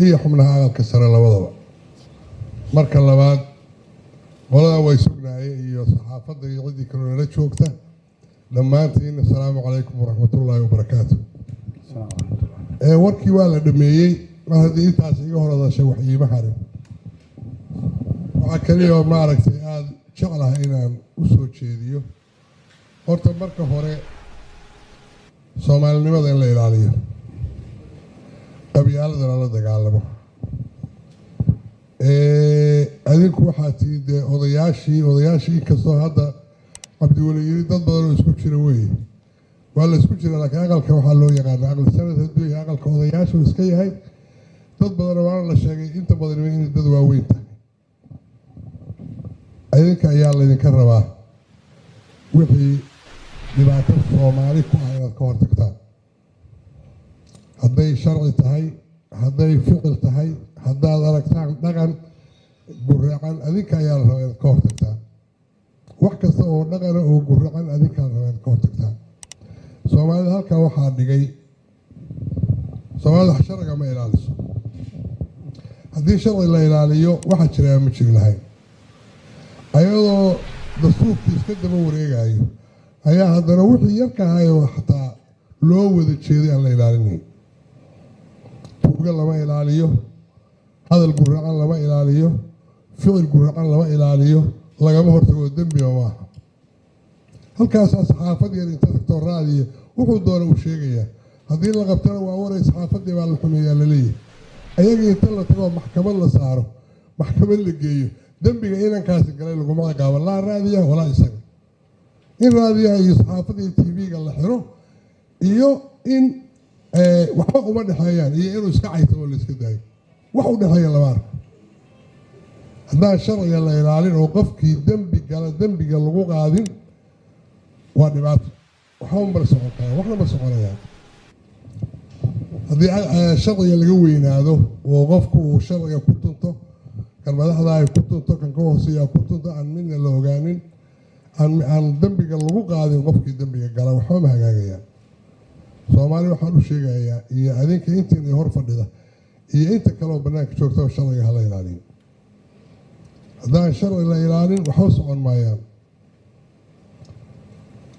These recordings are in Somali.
iyo xubnaha aqalka sare labadaba. marka labaad qolada way sugnaayeen iyo saxaafadda iyo cidii kale nala joogta dhammaantiin assalaamu calaykum waraxmatullaahi wabarakaatu. warkii waa la dhameeyey mar haddii intaas iga hor hadashay wax iima harin. waxaa kaliya maaragtay aada jeclahay inaan u soo jeediyo horta marka hore soomaalinimada in la ilaaliyo, qabyaaladana la dagaalamo. adinku waxaa tihi dee odayaashii inkastoo hadda cabdiweli yiri dad badan oo isku jira weeye, waa la isku jira laakiin aqalka waxaa loo yaqaana aqal sanad hadduu yahay aqalka odayaashu iska yahay. dad badan waana la sheegay inta badan inay dad waaweyn tahay. idinka ayaa laydinka rabaa wixii dhibaato Soomaali ku ah inaad ka hortagtaan, hadday sharci tahay, hadday ficil tahay, haddaad aragtaan dhaqan guracan adinka ayaa la rabaa inaad ka hortagtaan. wax kasta oo dhaqana oo guracan adinka la rabaa inaad ka hortagtaan. Soomaalida halkaa waxaa dhigay Soomaalida sharciga ma ilaaliso. haddii sharci la ilaaliyo waxa jira ma jiri lahayn. ayadoo dastuurkii iska daba wareegayo ayaa haddana wixii yarka ahaayoo xataa loo wada jeeday aan la ilaalinayn. tuuga lama ilaaliyo, hadal guracan lama ilaaliyo, ficil guracan lama ilaaliyo, lagama hortago dembiba maaha. halkaasaa saxaafad yar inta tagtoo raadiya wuxuu doona uu sheegayaa. haddii la qabtana waa waray saxaafaddii baa la xumeeyaa la leeyahay. ayagii inta la tagoo maxkamad la saaro, maxkamad la geeyo, dembiga inankaasi galay laguma ciqaabo laa raadiyaha walaa isaga. in raadiyaha iyo saxaafadda iyo tv-ga la xiro iyo in waxba uma dhexeeyaan iyo inuu iska caytamo la iska daayo. wax u dhexeeya lama arko. haddaan sharciga la ilaalin oo qofkii dembi gala dembiga lagu qaadin waa dhibaato. waxba ma socon karaan, waxna ma soconayaan. haddii sharciga laga weynaado oo qofku uu sharciga ku tunto, kan madaxda ay ku tunto, kan ka hooseeya ku tunto, aan midna la ogaanin, aan dembiga lagu qaadin qofkii dembiga gala waxba ma hagaagayaan. Soomaali waxaan u sheegayaa iyo adinka intiin hor fadhida iyo inta kaleoo bannaanka joogta sharciga hala ilaaliyo. haddaan sharci la ilaalin waxba socon maayaan.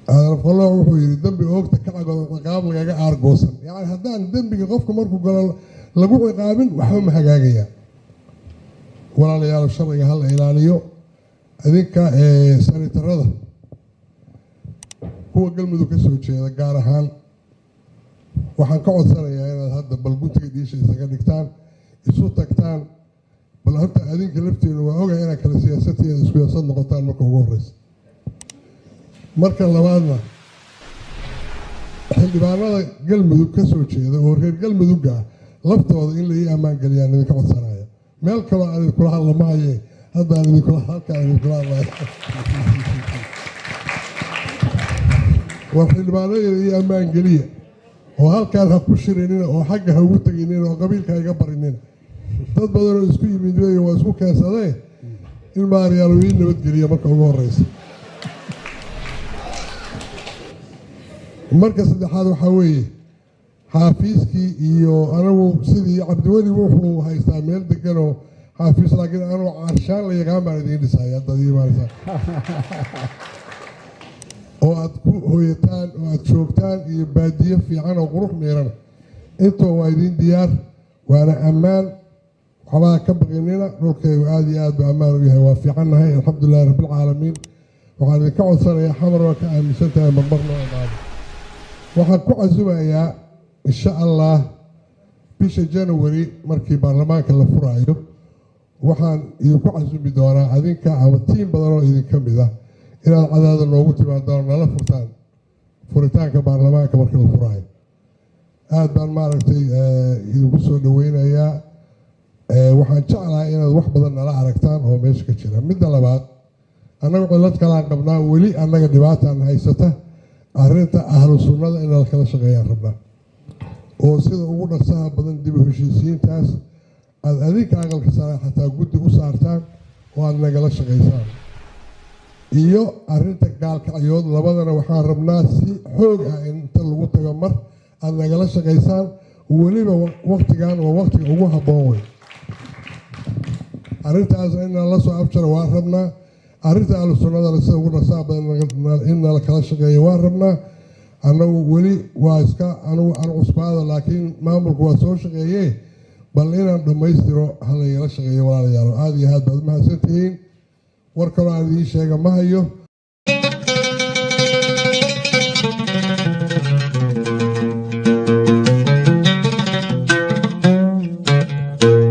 aadan wuxuu yidhi dembi oogta ka cagooda ciqaab lagaga aargoosan. yacni haddaan dembiga qofka markuu galo lagu ciqaabin waxba ma hagaagayaan. walaalayaal sharciga hala ilaaliyo. adinka sanitarada kuwa galmudug ka soo jeeda gaar ahaan waxaan ka codsanayaa inaad hadda bal guntiga dhiisha isaga dhigtaan, isu tagtaan. bal horta adinka lafteenu waa ogahay inaad kala siyaasadteeda isku yaasad noqotaan marka ugu horreysa. marka labaadna xildhibaanada galmudug ka soo jeeda oo reer galmudugga ah laftooda in la ii ammaan geliyaan idinka codsanaya. meel kaloo aan idinkula hadla mahaye haddaan halkaan idinkula hadlaya. waa xildhibaanadeeda ii ammaan geliya oo halkaan ha ku shirinina oo xagga ha ugu teginina oo qabiilka ha iga barinina. dad badanoo isku yimid weeye waa isku keensadee in maaryaal ii nabadgeliya marka ugu horreysa. marka saddexaad waxaa weeye xaafiiskii iyo anagu sidii cabdiweli wuxuu haystaa meel deganoo xaafiis, laakiin anuu carshaan la yaqaan baan idiin dhisaya haddaad iimaanaysaa oo aad ku hooyataan oo aad joogtaan iyo baadiye fiican oo qurux miirana. intoo waa idiin diyaar, waana ammaan. waxbaa ka baqinina. dhulkaygu aada iyo aad buu ammaan u yahay. waa fiicannahay alxamdulilahi rabbilcaalamiin. waxaan idinka codsanayaa xamar waa ka aaminsan tahay marmar noo imaado. waxaan ku casumayaa insha allah bisha January markii baarlamaanka la furaayo waxaan idinku casumi doonaa adinka ama tiim badan oo idinka mid ah inaad cadaada noogu timaadaan nala furtaan furitaanka baarlamaanka markii la furaayo. aad baan maaragtay idinku soo dhaweynayaa. waxaan jeclahay inaad wax badan nala aragtaan oo meesha ka jira. midda labaad, annaga cillad kalaan qabnaa weli annaga dhibaataan haysata. arrinta ahlu sunnada in la kala shaqeeyaan rabnaa oo sida ugu dhaqsaha badan dib u heshiisiintaas aad adinka aqalka sare xataa guddi u saartaan oo aad nagala shaqaysaan. iyo arrinta gaalkacyood labadana waxaan rabnaa si xoog ah inta lagu tago mar aad nagala shaqaysaan weliba waqtigan waa waqtiga ugu habboon wey arrintaas inaan la soo afjaro waan rabnaa arrinta ahlu sunnadana sida ugu nasaa badan in nala kala shaqeeyo waan rabnaa annagu weli waa iska anugu aan cusbaada laakiin maamulku waa soo shaqeeyee bal inaan dhammaystiro hala igala shaqeeyo walaalayaal aad iyo aad baad u mahadsantihiin war kaloo aan idiin sheega ma hayo